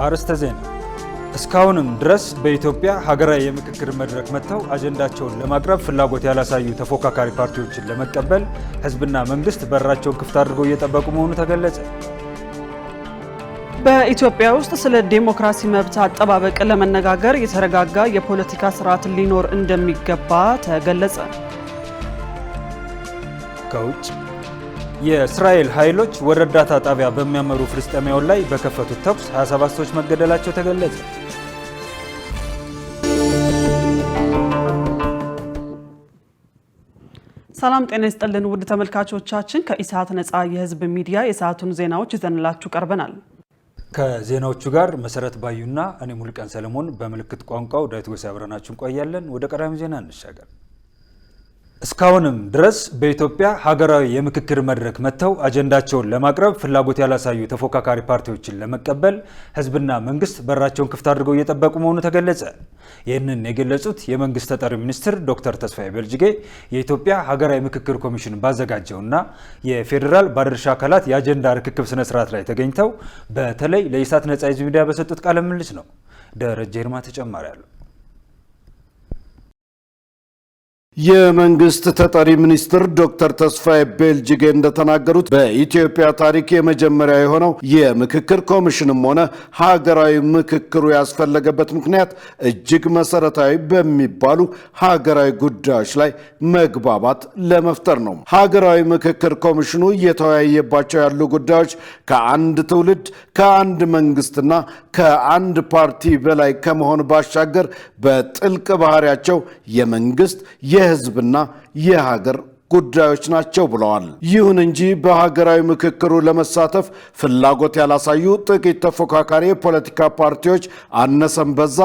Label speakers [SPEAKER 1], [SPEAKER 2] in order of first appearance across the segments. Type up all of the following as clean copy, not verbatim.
[SPEAKER 1] አርስተ ዜና እስካሁንም ድረስ በኢትዮጵያ ሀገራዊ የምክክር መድረክ መጥተው አጀንዳቸውን ለማቅረብ ፍላጎት ያላሳዩ ተፎካካሪ ፓርቲዎችን ለመቀበል ህዝብና መንግስት በራቸውን ክፍት አድርገው እየጠበቁ መሆኑ ተገለጸ።
[SPEAKER 2] በኢትዮጵያ ውስጥ ስለ ዲሞክራሲ መብት አጠባበቅ ለመነጋገር የተረጋጋ የፖለቲካ ስርዓት ሊኖር እንደሚገባ ተገለጸ።
[SPEAKER 1] ከውጭ የእስራኤል ኃይሎች ወደ እርዳታ ጣቢያ በሚያመሩ ፍልስጤማውያን ላይ በከፈቱት ተኩስ 27 ሰዎች መገደላቸው ተገለጸ።
[SPEAKER 2] ሰላም ጤና ይስጥልን ውድ ተመልካቾቻችን፣ ከኢሳት ነፃ የህዝብ ሚዲያ የሰዓቱን ዜናዎች ይዘንላችሁ ቀርበናል።
[SPEAKER 1] ከዜናዎቹ ጋር መሰረት ባዩና እኔ ሙሉቀን ሰለሞን በምልክት ቋንቋው ዳዊት ጎሳ አብረናችሁ እንቆያለን። ወደ ቀዳሚ ዜና እንሻገር። እስካሁንም ድረስ በኢትዮጵያ ሀገራዊ የምክክር መድረክ መጥተው አጀንዳቸውን ለማቅረብ ፍላጎት ያላሳዩ ተፎካካሪ ፓርቲዎችን ለመቀበል ህዝብና መንግስት በራቸውን ክፍት አድርገው እየጠበቁ መሆኑ ተገለጸ። ይህንን የገለጹት የመንግስት ተጠሪ ሚኒስትር ዶክተር ተስፋዬ በልጅጌ የኢትዮጵያ ሀገራዊ ምክክር ኮሚሽን ባዘጋጀውና የፌዴራል ባለድርሻ አካላት የአጀንዳ ርክክብ ስነ ስርዓት ላይ ተገኝተው በተለይ ለኢሳት ነፃ የህዝብ ሚዲያ በሰጡት ቃለ ምልልስ ነው። ደረጀ ይርማ ተጨማሪ አለው።
[SPEAKER 3] የመንግስት ተጠሪ ሚኒስትር ዶክተር ተስፋዬ በልጅጌ እንደተናገሩት በኢትዮጵያ ታሪክ የመጀመሪያ የሆነው የምክክር ኮሚሽንም ሆነ ሀገራዊ ምክክሩ ያስፈለገበት ምክንያት እጅግ መሰረታዊ በሚባሉ ሀገራዊ ጉዳዮች ላይ መግባባት ለመፍጠር ነው። ሀገራዊ ምክክር ኮሚሽኑ እየተወያየባቸው ያሉ ጉዳዮች ከአንድ ትውልድ፣ ከአንድ መንግስትና ከአንድ ፓርቲ በላይ ከመሆን ባሻገር በጥልቅ ባህሪያቸው የመንግስት የህዝብና የሀገር ጉዳዮች ናቸው ብለዋል። ይሁን እንጂ በሀገራዊ ምክክሩ ለመሳተፍ ፍላጎት ያላሳዩ ጥቂት ተፎካካሪ የፖለቲካ ፓርቲዎች አነሰም በዛ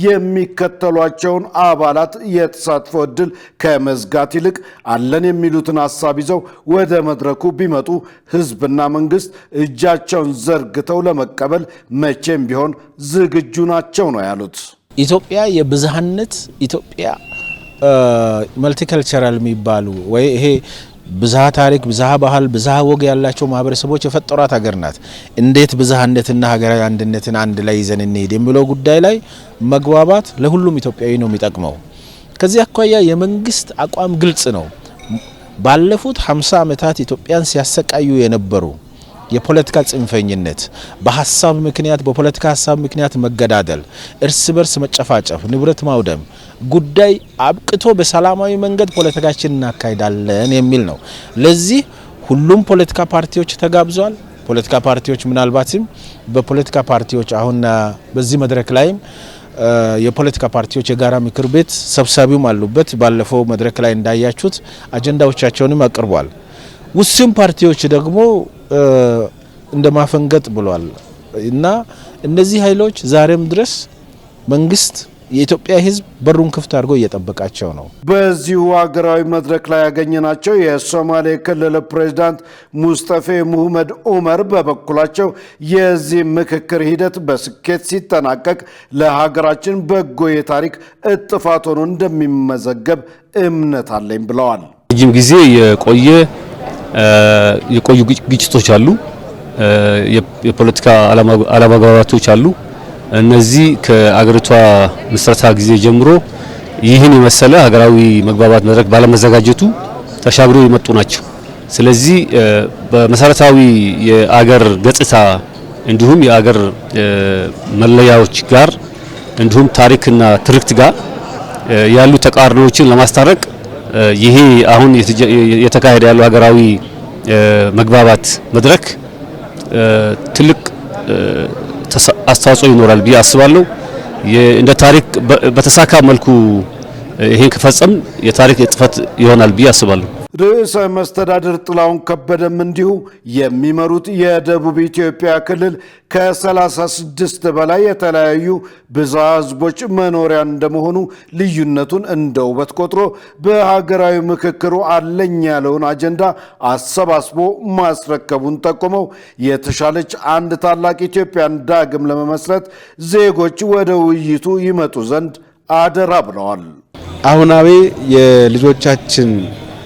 [SPEAKER 3] የሚከተሏቸውን አባላት የተሳትፎ እድል ከመዝጋት ይልቅ አለን የሚሉትን ሀሳብ ይዘው ወደ መድረኩ ቢመጡ ህዝብና መንግስት እጃቸውን ዘርግተው ለመቀበል መቼም ቢሆን ዝግጁ ናቸው ነው ያሉት።
[SPEAKER 4] ኢትዮጵያ የብዝሃነት ኢትዮጵያ መልቲካልቸራል የሚባሉ ወይ ይሄ ብዝሃ ታሪክ፣ ብዝሃ ባህል፣ ብዝሃ ወግ ያላቸው ማህበረሰቦች የፈጠሯት ሀገር ናት። እንዴት ብዝሃነትና ሀገራዊ አንድነትን አንድ ላይ ይዘን እንሄድ የሚለው ጉዳይ ላይ መግባባት ለሁሉም ኢትዮጵያዊ ነው የሚጠቅመው። ከዚህ አኳያ የመንግስት አቋም ግልጽ ነው። ባለፉት 50 ዓመታት ኢትዮጵያን ሲያሰቃዩ የነበሩ የፖለቲካ ጽንፈኝነት፣ በሐሳብ ምክንያት በፖለቲካ ሐሳብ ምክንያት መገዳደል፣ እርስ በርስ መጨፋጨፍ፣ ንብረት ማውደም ጉዳይ አብቅቶ በሰላማዊ መንገድ ፖለቲካችንን እናካሂዳለን የሚል ነው። ለዚህ ሁሉም ፖለቲካ ፓርቲዎች ተጋብዟል። ፖለቲካ ፓርቲዎች ምናልባትም በፖለቲካ ፓርቲዎች አሁን በዚህ መድረክ ላይም የፖለቲካ ፓርቲዎች የጋራ ምክር ቤት ሰብሳቢውም አሉበት። ባለፈው መድረክ ላይ እንዳያችሁት አጀንዳዎቻቸውንም አቅርቧል። ውስን ፓርቲዎች ደግሞ እንደማፈንገጥ ብሏል እና እነዚህ ኃይሎች ዛሬም ድረስ መንግስት የኢትዮጵያ ህዝብ በሩን ክፍት አድርጎ እየጠበቃቸው ነው።
[SPEAKER 3] በዚሁ ሀገራዊ መድረክ ላይ ያገኘናቸው የሶማሌ ክልል ፕሬዝዳንት ሙስጠፌ ሙሐመድ ዑመር በበኩላቸው የዚህ ምክክር ሂደት በስኬት ሲጠናቀቅ ለሀገራችን በጎ የታሪክ እጥፋት ሆኖ እንደሚመዘገብ እምነት አለኝ ብለዋል።
[SPEAKER 5] ረጅም ጊዜ የቆዩ ግጭቶች አሉ፣ የፖለቲካ አለመግባባቶች አሉ። እነዚህ ከአገሪቷ ምስረታ ጊዜ ጀምሮ ይህን የመሰለ ሀገራዊ መግባባት መድረክ ባለመዘጋጀቱ ተሻግሮ የመጡ ናቸው። ስለዚህ በመሰረታዊ የአገር ገጽታ እንዲሁም የአገር መለያዎች ጋር እንዲሁም ታሪክና ትርክት ጋር ያሉ ተቃርኖዎችን ለማስታረቅ ይሄ አሁን የተካሄደ ያለው ሀገራዊ መግባባት መድረክ ትልቅ አስተዋጽኦ ይኖራል ብዬ አስባለሁ። እንደ ታሪክ በተሳካ መልኩ ይሄን ከፈጸም የታሪክ እጥፈት ይሆናል ብዬ አስባለሁ።
[SPEAKER 3] ርዕሰ መስተዳድር ጥላሁን ከበደም እንዲሁ የሚመሩት የደቡብ ኢትዮጵያ ክልል ከ36 በላይ የተለያዩ ብዝሃ ህዝቦች መኖሪያ እንደመሆኑ ልዩነቱን እንደ ውበት ቆጥሮ በሀገራዊ ምክክሩ አለኝ ያለውን አጀንዳ አሰባስቦ ማስረከቡን ጠቁመው የተሻለች አንድ ታላቅ ኢትዮጵያን ዳግም ለመመስረት ዜጎች ወደ ውይይቱ ይመጡ ዘንድ አደራ ብለዋል።
[SPEAKER 6] አሁናዊ የልጆቻችን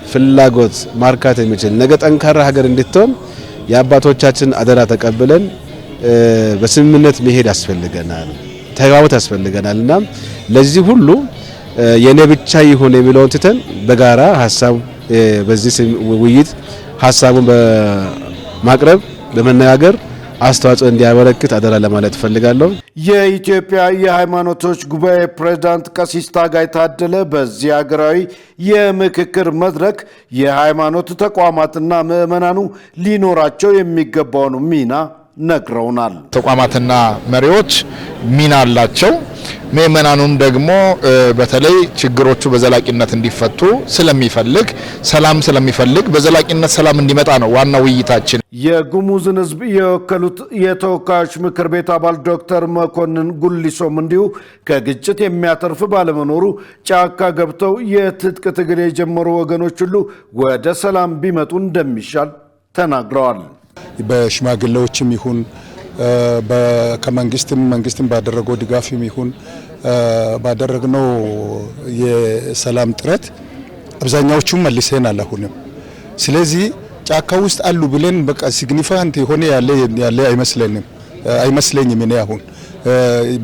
[SPEAKER 6] ፍላጎት ማርካት የሚችል ነገ ጠንካራ ሀገር እንድትሆን የአባቶቻችን አደራ ተቀብለን በስምምነት መሄድ ያስፈልገናል፣ ተግባቦት ያስፈልገናልና ለዚህ ሁሉ የኔ ብቻ ይሁን የሚለውን ትተን በጋራ ሐሳብ በዚህ ውይይት ሐሳቡን በማቅረብ በመነጋገር አስተዋጽኦ እንዲያበረክት አደራ ለማለት ፈልጋለሁ።
[SPEAKER 3] የኢትዮጵያ የሃይማኖቶች ጉባኤ ፕሬዝዳንት ቀሲስ ታጋይ ታደለ በዚህ ሀገራዊ የምክክር መድረክ የሃይማኖት ተቋማትና ምዕመናኑ ሊኖራቸው የሚገባውን ሚና ነግረውናል።
[SPEAKER 7] ተቋማትና መሪዎች ሚና አላቸው። ምዕመናኑም ደግሞ በተለይ ችግሮቹ በዘላቂነት እንዲፈቱ ስለሚፈልግ በዘላቂነት ሰላም እንዲመጣ ነው ዋናው ውይይታችን።
[SPEAKER 3] የጉሙዝን ሕዝብ የወከሉት የተወካዮች ምክር ቤት አባል ዶክተር መኮንን ጉሊሶም እንዲሁ ከግጭት የሚያተርፍ ባለመኖሩ ጫካ ገብተው የትጥቅ ትግል የጀመሩ ወገኖች ሁሉ ወደ ሰላም ቢመጡ እንደሚሻል ተናግረዋል።
[SPEAKER 8] በሽማግሌዎችም ይሁን መንግስትም ባደረገው ድጋፍም ይሁን ባደረግነው የሰላም ጥረት አብዛኛዎቹም መልሰናል አሁንም። ስለዚህ ጫካ ውስጥ አሉ ብለን በቃ ሲግኒፋንት የሆነ ያለ አይመስለኝም። እኔ አሁን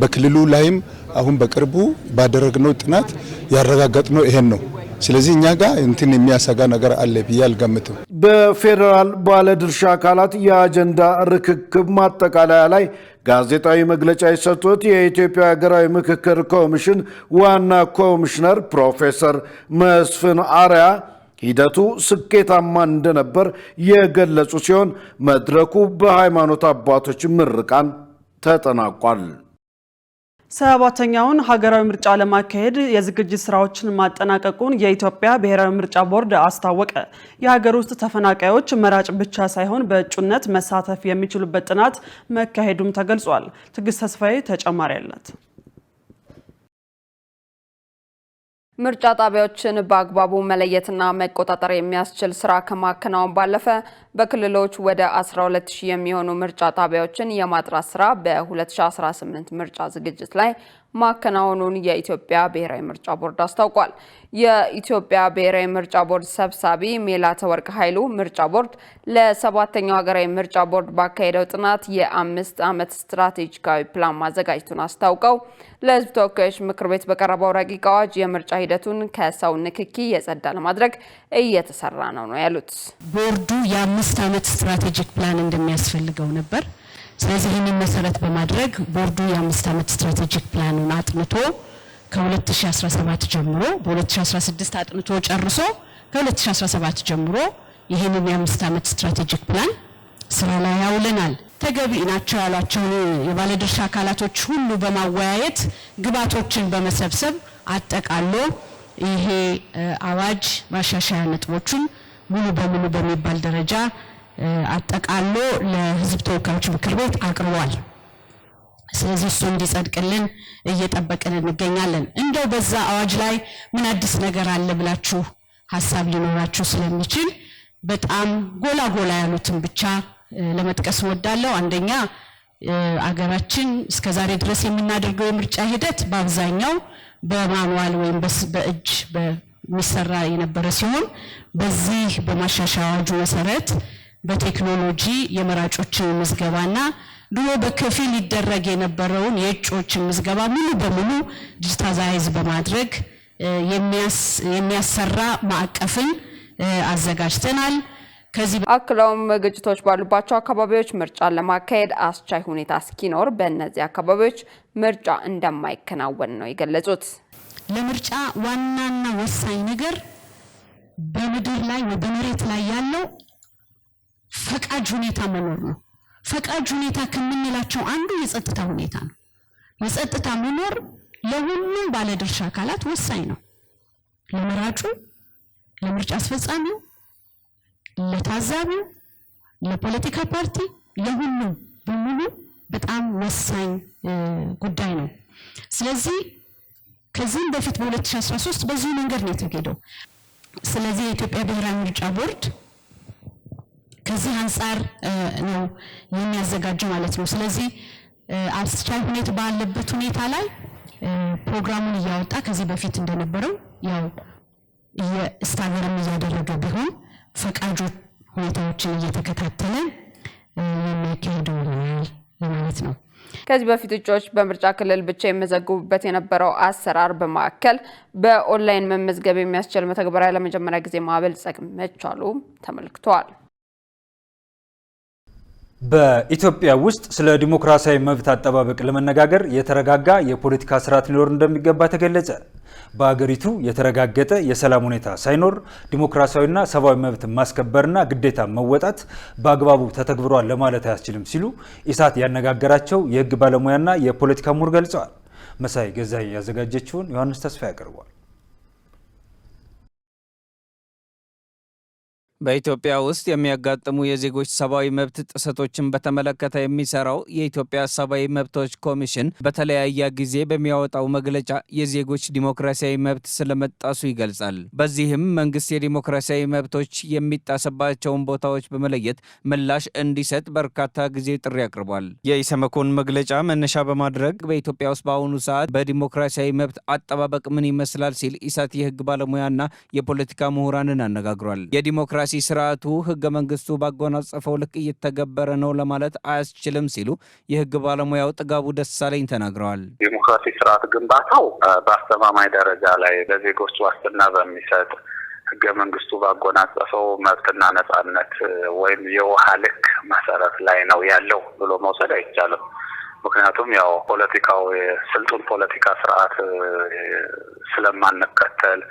[SPEAKER 8] በክልሉ ላይም አሁን በቅርቡ ባደረግነው ጥናት ያረጋገጥነው ይሄን ነው። ስለዚህ እኛ ጋር እንትን የሚያሰጋ ነገር አለ ብዬ አልገምትም።
[SPEAKER 3] በፌዴራል ባለድርሻ አካላት የአጀንዳ ርክክብ ማጠቃለያ ላይ ጋዜጣዊ መግለጫ የሰጡት የኢትዮጵያ ሀገራዊ ምክክር ኮሚሽን ዋና ኮሚሽነር ፕሮፌሰር መስፍን አርአያ ሂደቱ ስኬታማ እንደነበር የገለጹ ሲሆን መድረኩ በሃይማኖት አባቶች ምርቃን ተጠናቋል።
[SPEAKER 2] ሰባተኛውን ሀገራዊ ምርጫ ለማካሄድ የዝግጅት ስራዎችን ማጠናቀቁን የኢትዮጵያ ብሔራዊ ምርጫ ቦርድ አስታወቀ። የሀገር ውስጥ ተፈናቃዮች መራጭ ብቻ ሳይሆን በእጩነት መሳተፍ የሚችሉበት ጥናት መካሄዱም ተገልጿል። ትዕግስት ተስፋዬ ተጨማሪ አላት።
[SPEAKER 9] ምርጫ ጣቢያዎችን በአግባቡ መለየትና መቆጣጠር የሚያስችል ስራ ከማከናወን ባለፈ በክልሎች ወደ 12000 የሚሆኑ ምርጫ ጣቢያዎችን የማጥራት ስራ በ2018 ምርጫ ዝግጅት ላይ ማከናወኑን የኢትዮጵያ ብሔራዊ ምርጫ ቦርድ አስታውቋል። የኢትዮጵያ ብሔራዊ ምርጫ ቦርድ ሰብሳቢ ሜላተወርቅ ኃይሉ ምርጫ ቦርድ ለሰባተኛው ሀገራዊ ምርጫ ቦርድ ባካሄደው ጥናት የ5 ዓመት ስትራቴጂካዊ ፕላን ማዘጋጀቱን አስታውቀው ለሕዝብ ተወካዮች ምክር ቤት በቀረበው ረቂቅ አዋጅ የምርጫ ሂደቱን ከሰው ንክኪ የጸዳ ለማድረግ እየተሰራ ነው ያሉት።
[SPEAKER 10] ቦርዱ የ5 ዓመት ስትራቴጂክ ፕላን እንደሚያስፈልገው ነበር። ስለዚህ ይህንን መሰረት በማድረግ ቦርዱ የ5 ዓመት ስትራቴጂክ ፕላኑን አጥንቶ ከ2017 ጀምሮ በ2016 አጥንቶ ጨርሶ ከ2017 ጀምሮ ይህንን የ5 ዓመት ስትራቴጂክ ፕላን ስራ ላይ ያውለናል። ተገቢ ናቸው ያሏቸውን የባለድርሻ አካላቶች ሁሉ በማወያየት ግብዓቶችን በመሰብሰብ አጠቃሎ ይሄ አዋጅ ማሻሻያ ነጥቦችን ሙሉ በሙሉ በሚባል ደረጃ አጠቃሎ ለሕዝብ ተወካዮች ምክር ቤት አቅርቧል። ስለዚህ እሱ እንዲጸድቅልን እየጠበቅን እንገኛለን። እንደው በዛ አዋጅ ላይ ምን አዲስ ነገር አለ ብላችሁ ሐሳብ ሊኖራችሁ ስለሚችል በጣም ጎላ ያሉትን ብቻ ለመጥቀስ እወዳለሁ። አንደኛ አገራችን እስከዛሬ ድረስ የምናደርገው የምርጫ ሂደት በአብዛኛው በማኑዋል ወይም በእጅ በሚሰራ የነበረ ሲሆን በዚህ በማሻሻያ አዋጁ መሰረት በቴክኖሎጂ የመራጮችን ምዝገባና ድሮ በከፊል ይደረግ የነበረውን የእጩዎችን ምዝገባ ሙሉ በሙሉ ዲጂታላይዝ በማድረግ የሚያሰራ ማዕቀፍን አዘጋጅተናል። ከዚህ
[SPEAKER 9] አክለውም ግጭቶች ባሉባቸው አካባቢዎች ምርጫን ለማካሄድ አስቻይ ሁኔታ እስኪኖር በእነዚህ አካባቢዎች ምርጫ እንደማይከናወን ነው የገለጹት።
[SPEAKER 10] ለምርጫ ዋናና ወሳኝ ነገር በምድር ላይ ወይ በመሬት ላይ ያለው ፈቃጅ ሁኔታ መኖር ነው። ፈቃጅ ሁኔታ ከምንላቸው አንዱ የጸጥታ ሁኔታ ነው። የጸጥታ መኖር ለሁሉም ባለድርሻ አካላት ወሳኝ ነው። ለመራጩ፣ ለምርጫ አስፈጻሚው፣ ለታዛቢው፣ ለፖለቲካ ፓርቲ፣ ለሁሉም በሙሉ በጣም ወሳኝ ጉዳይ ነው። ስለዚህ ከዚህም በፊት በ2013 በዚህ መንገድ ነው የተሄደው። ስለዚህ የኢትዮጵያ ብሔራዊ ምርጫ ቦርድ ከዚህ አንፃር ነው የሚያዘጋጀው ማለት ነው። ስለዚህ አስቻይ ሁኔታ ባለበት ሁኔታ ላይ ፕሮግራሙን እያወጣ ከዚህ በፊት እንደነበረው ያው የስታገርም እያደረገ ቢሆን ፈቃጆች ሁኔታዎችን እየተከታተለ የሚያካሂደው ይሆናል ለማለት ነው።
[SPEAKER 9] ከዚህ በፊት እጩዎች በምርጫ ክልል ብቻ የሚመዘገቡበት የነበረው አሰራር በማዕከል በኦንላይን መመዝገብ የሚያስችል መተግበሪያ ለመጀመሪያ ጊዜ ማበልጸግ መቻሉ ተመልክቷል።
[SPEAKER 1] በኢትዮጵያ ውስጥ ስለ ዲሞክራሲያዊ መብት አጠባበቅ ለመነጋገር የተረጋጋ የፖለቲካ ስርዓት ሊኖር እንደሚገባ ተገለጸ። በአገሪቱ የተረጋገጠ የሰላም ሁኔታ ሳይኖር ዲሞክራሲያዊና ሰብአዊ መብት ማስከበርና ግዴታ መወጣት በአግባቡ ተተግብሯል ለማለት አያስችልም ሲሉ ኢሳት ያነጋገራቸው የህግ ባለሙያና የፖለቲካ ምሁር ገልጸዋል። መሳይ ገዛይ ያዘጋጀችውን ዮሐንስ ተስፋ ያቀርባል።
[SPEAKER 11] በኢትዮጵያ ውስጥ የሚያጋጥሙ የዜጎች ሰብአዊ መብት ጥሰቶችን በተመለከተ የሚሰራው የኢትዮጵያ ሰብአዊ መብቶች ኮሚሽን በተለያየ ጊዜ በሚያወጣው መግለጫ የዜጎች ዲሞክራሲያዊ መብት ስለመጣሱ ይገልጻል። በዚህም መንግስት የዲሞክራሲያዊ መብቶች የሚጣሰባቸውን ቦታዎች በመለየት ምላሽ እንዲሰጥ በርካታ ጊዜ ጥሪ አቅርቧል። የኢሰመኮን መግለጫ መነሻ በማድረግ በኢትዮጵያ ውስጥ በአሁኑ ሰዓት በዲሞክራሲያዊ መብት አጠባበቅ ምን ይመስላል ሲል ኢሳት የህግ ባለሙያና የፖለቲካ ምሁራንን አነጋግሯል። የዲሞክራሲ ስርዓቱ ህገ መንግስቱ ባጎናጸፈው ልክ እየተገበረ ነው ለማለት አያስችልም ሲሉ የህግ ባለሙያው ጥጋቡ ደሳለኝ ተናግረዋል።
[SPEAKER 12] ዲሞክራሲ ስርዓት ግንባታው በአስተማማኝ ደረጃ ላይ ለዜጎች ዋስትና በሚሰጥ ህገ መንግስቱ ባጎናጸፈው መብትና ነጻነት ወይም የውሃ ልክ መሰረት ላይ ነው ያለው ብሎ መውሰድ አይቻልም። ምክንያቱም ያው ፖለቲካው የስልጡን ፖለቲካ ስርዓት ስለማንከተል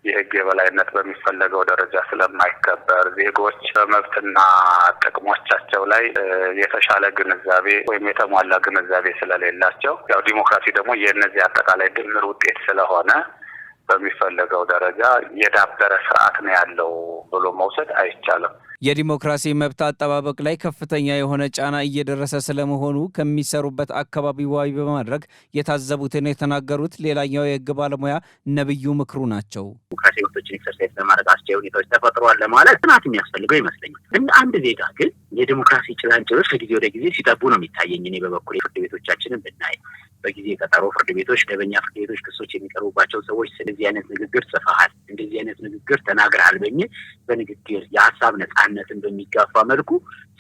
[SPEAKER 12] የህግ የበላይነት በሚፈለገው ደረጃ ስለማይከበር ዜጎች በመብትና ጥቅሞቻቸው ላይ የተሻለ ግንዛቤ ወይም የተሟላ ግንዛቤ ስለሌላቸው ያው ዲሞክራሲ ደግሞ የእነዚህ አጠቃላይ ድምር ውጤት ስለሆነ በሚፈለገው ደረጃ የዳበረ ስርዓት ነው ያለው ብሎ መውሰድ አይቻልም።
[SPEAKER 11] የዲሞክራሲ መብት አጠባበቅ ላይ ከፍተኛ የሆነ ጫና እየደረሰ ስለመሆኑ ከሚሰሩበት አካባቢ ዋቢ በማድረግ የታዘቡትን የተናገሩት ሌላኛው የህግ ባለሙያ ነብዩ ምክሩ ናቸው።
[SPEAKER 13] ዲሞክራሲ መብቶችን ኤክሰርሳይዝ ለማድረግ አስቻይ ሁኔታዎች ተፈጥሯል ለማለት ጥናት የሚያስፈልገው ይመስለኛል። እንደ አንድ ዜጋ ግን የዲሞክራሲ ጭላንጭሎች ከጊዜ ወደ ጊዜ ሲጠቡ ነው የሚታየኝ። እኔ በበኩሌ ፍርድ ቤቶቻችንን ብናይ በጊዜ ቀጠሮ ፍርድ ቤቶች ደበኛ ፍርድ ቤቶች ክሶች የሚቀርቡባቸው ሰዎች ስለዚህ አይነት ንግግር ጽፈሃል፣ እንደዚህ አይነት ንግግር ተናግረሃል በሚል በንግግር የሀሳብ ነጻነትን በሚጋፋ መልኩ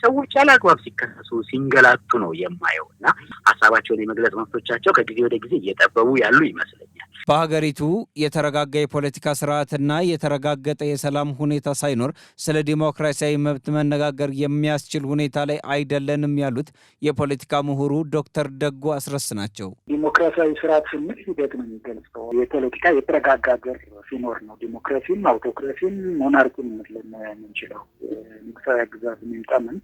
[SPEAKER 13] ሰዎች ያለ አግባብ ሲከሰሱ ሲንገላቱ ነው የማየው እና ሀሳባቸውን የመግለጽ መብቶቻቸው ከጊዜ ወደ ጊዜ እየጠበቡ ያሉ ይመስለኛል።
[SPEAKER 11] በሀገሪቱ የተረጋጋ የፖለቲካ ስርዓትና የተረጋገጠ የሰላም ሁኔታ ሳይኖር ስለ ዲሞክራሲያዊ መብት መነጋገር የሚያስችል ሁኔታ ላይ አይደለንም ያሉት የፖለቲካ ምሁሩ ዶክተር ደጉ አስረስ ናቸው።
[SPEAKER 14] ዲሞክራሲያዊ ስርዓት ስንል ሂደት ነው የሚገልጸው። የፖለቲካ የተረጋጋ ሀገር ሲኖር ነው ዲሞክራሲን፣ አውቶክራሲን፣ ሞናርኪን ልንለው የምንችለው። ንጉሳዊ ግዛት የሚምጣምን